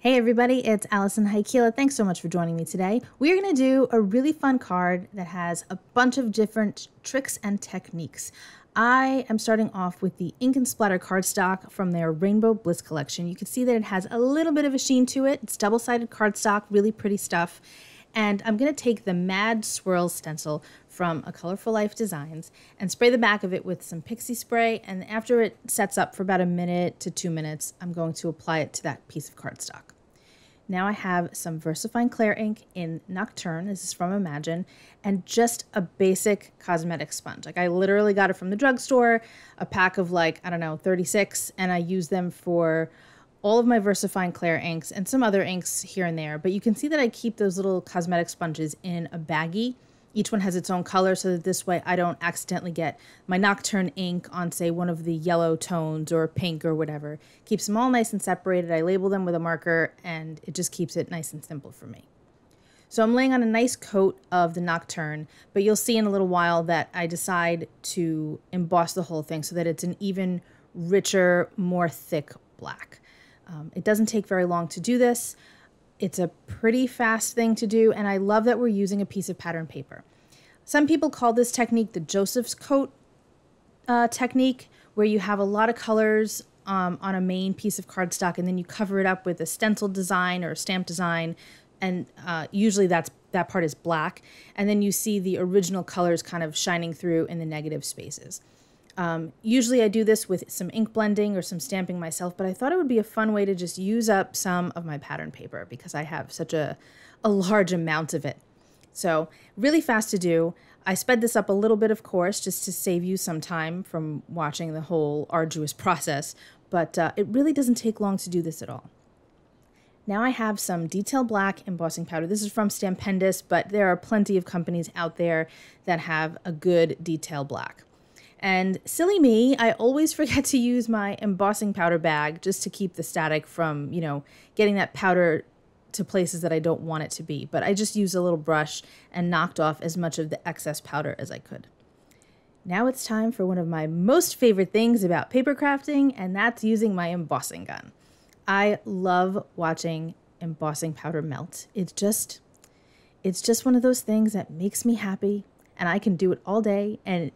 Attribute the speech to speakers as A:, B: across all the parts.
A: Hey everybody, it's Alison Heikkila. Thanks so much for joining me today. We're going to do a really fun card that has a bunch of different tricks and techniques. I am starting off with the Ink and Splatter cardstock from their Rainbow Bliss collection. You can see that it has a little bit of a sheen to it. It's double-sided cardstock, really pretty stuff. And I'm going to take the Mad Swirls stencil from A Colorful Life Designs and spray the back of it with some pixie spray. And after it sets up for about 1 to 2 minutes, I'm going to apply it to that piece of cardstock. Now I have some VersaFine Clair ink in Nocturne. This is from Imagine, and just a basic cosmetic sponge. Like I literally got it from the drugstore, a pack of 36, and I use them for all of my VersaFine Clair inks and some other inks here and there. But you can see that I keep those little cosmetic sponges in a baggie. Each one has its own color so that this way I don't accidentally get my Nocturne ink on, say, one of the yellow tones or pink or whatever. Keeps them all nice and separated. I label them with a marker and it just keeps it nice and simple for me. So I'm laying on a nice coat of the Nocturne, but you'll see in a little while that I decide to emboss the whole thing so that it's an even richer, more thick black. It doesn't take very long to do this. It's a pretty fast thing to do, and I love that we're using a piece of pattern paper. Some people call this technique the Joseph's coat technique, where you have a lot of colors on a main piece of cardstock, and then you cover it up with a stencil design or a stamp design, and usually that part is black, and then you see the original colors kind of shining through in the negative spaces. Usually I do this with some ink blending or some stamping myself, but I thought it would be a fun way to just use up some of my pattern paper because I have such a large amount of it. So really fast to do. I sped this up a little bit, of course, just to save you some time from watching the whole arduous process, but it really doesn't take long to do this at all. Now I have some detail black embossing powder. This is from Stampendous, but there are plenty of companies out there that have a good detail black. And silly me, I always forget to use my embossing powder bag just to keep the static from, getting that powder to places that I don't want it to be. But I just used a little brush and knocked off as much of the excess powder as I could. Now it's time for one of my most favorite things about paper crafting, and that's using my embossing gun. I love watching embossing powder melt. It's just one of those things that makes me happy, and I can do it all day, and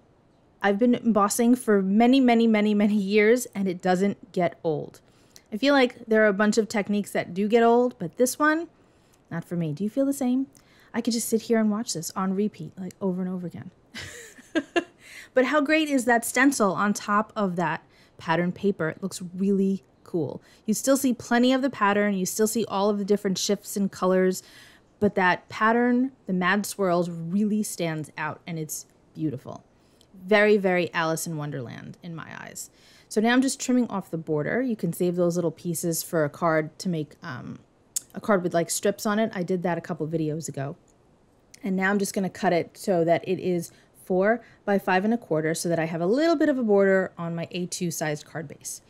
A: I've been embossing for many, many, many, many years, and it doesn't get old. I feel like there are a bunch of techniques that do get old, but this one, not for me. Do you feel the same? I could just sit here and watch this on repeat, like over and over again. But how great is that stencil on top of that pattern paper? It looks really cool. You still see plenty of the pattern. You still see all of the different shifts in colors, but that pattern, the Mad Swirls, really stands out, and it's beautiful. Very, very Alice in Wonderland in my eyes. So now I'm just trimming off the border. You can save those little pieces for a card to make a card with like strips on it. I did that a couple videos ago. And now I'm just going to cut it so that it is 4 by 5 1/4 so that I have a little bit of a border on my A2 sized card base.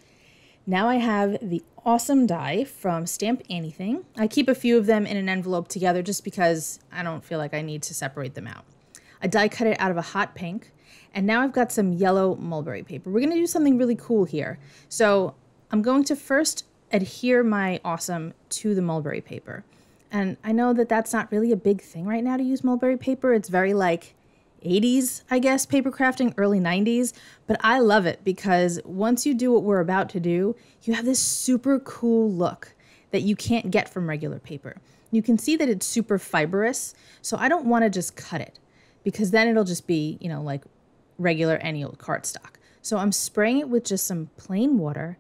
A: Now I have the awesome die from Stamp Anniething. I keep a few of them in an envelope together just because I don't feel like I need to separate them out. I die cut it out of a hot pink. And now I've got some yellow mulberry paper. We're going to do something really cool here. So I'm going to first adhere my awesome to the mulberry paper. And I know that that's not really a big thing right now to use mulberry paper. It's very like 80s, I guess, paper crafting, early 90s. But I love it because once you do what we're about to do, you have this super cool look that you can't get from regular paper. You can see that it's super fibrous. So I don't want to just cut it because then it'll just be, like regular any old cardstock. So I'm spraying it with just some plain water,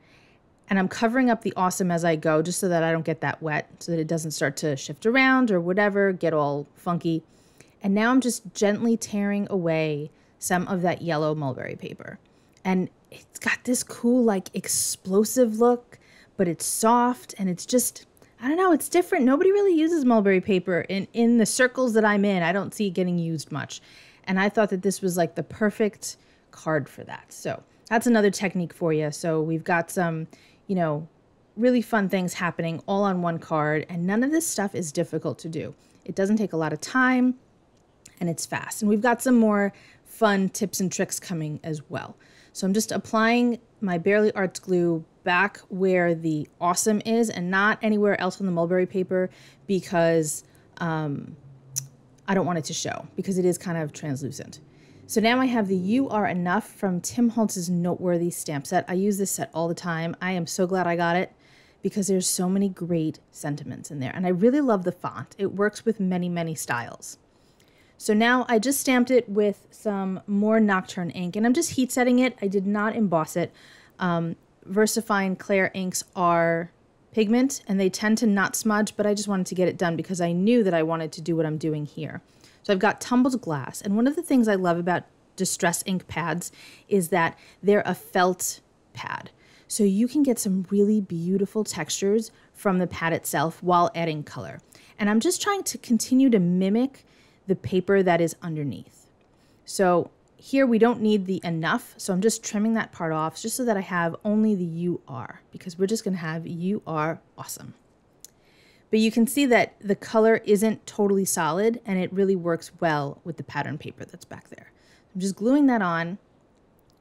A: and I'm covering up the awesome as I go just so that I don't get that wet, so that it doesn't start to shift around or whatever, get all funky. And now I'm just gently tearing away some of that yellow mulberry paper. And it's got this cool like explosive look, but it's soft and it's just, I don't know, it's different. Nobody really uses mulberry paper in the circles that I'm in. I don't see it getting used much. And I thought that this was like the perfect card for that. So that's another technique for you. So we've got some, really fun things happening all on one card. And none of this stuff is difficult to do. It doesn't take a lot of time and it's fast. And we've got some more fun tips and tricks coming as well. So I'm just applying my Barely Arts glue back where the awesome is and not anywhere else on the Mulberry paper because I don't want it to show because it is kind of translucent. So now I have the You Are Enough from Tim Holtz's Noteworthy stamp set. I use this set all the time. I am so glad I got it because there's so many great sentiments in there. And I really love the font. It works with many, many styles. So now I just stamped it with some more Nocturne ink, and I'm just heat setting it. I did not emboss it. VersaFine Clair inks are pigment, and they tend to not smudge, but I just wanted to get it done because I knew that I wanted to do what I'm doing here. So I've got Tumbled glass, and one of the things I love about Distress ink pads is that they're a felt pad. So you can get some really beautiful textures from the pad itself while adding color. And I'm just trying to continue to mimic the paper that is underneath. So here we don't need the enough, so I'm just trimming that part off just so that I have only the You Are, because we're just gonna have You Are Awesome. But you can see that the color isn't totally solid and it really works well with the pattern paper that's back there. I'm just gluing that on,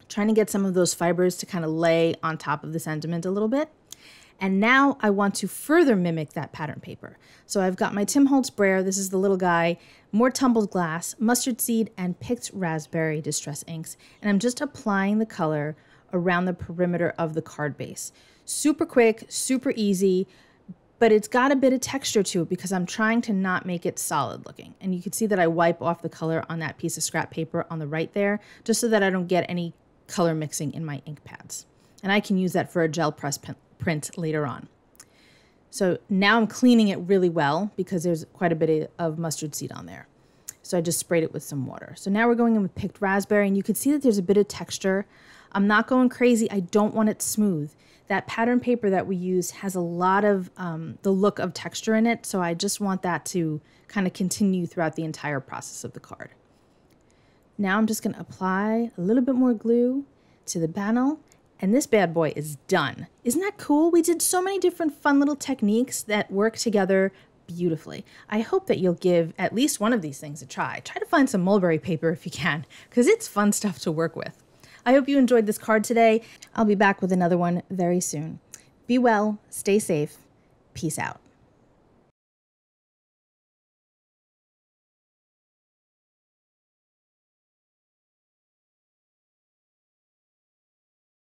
A: trying to get some of those fibers to kind of lay on top of the sentiment a little bit. And now I want to further mimic that pattern paper. So I've got my Tim Holtz Brayer, this is the little guy, more Tumbled glass, mustard seed, and picked raspberry distress inks. And I'm just applying the color around the perimeter of the card base. Super quick, super easy, but it's got a bit of texture to it because I'm trying to not make it solid looking. And you can see that I wipe off the color on that piece of scrap paper on the right there, just so that I don't get any color mixing in my ink pads. And I can use that for a gel press print later on. So now I'm cleaning it really well because there's quite a bit of mustard seed on there. So I just sprayed it with some water. So now we're going in with picked raspberry, and you can see that there's a bit of texture. I'm not going crazy. I don't want it smooth. That pattern paper that we use has a lot of the look of texture in it, so I just want that to kind of continue throughout the entire process of the card. Now I'm just going to apply a little bit more glue to the panel, and this bad boy is done. Isn't that cool? We did so many different fun little techniques that work together beautifully. I hope that you'll give at least one of these things a try. Try to find some Mulberry paper if you can, because it's fun stuff to work with. I hope you enjoyed this card today. I'll be back with another one very soon. Be well, stay safe, peace out.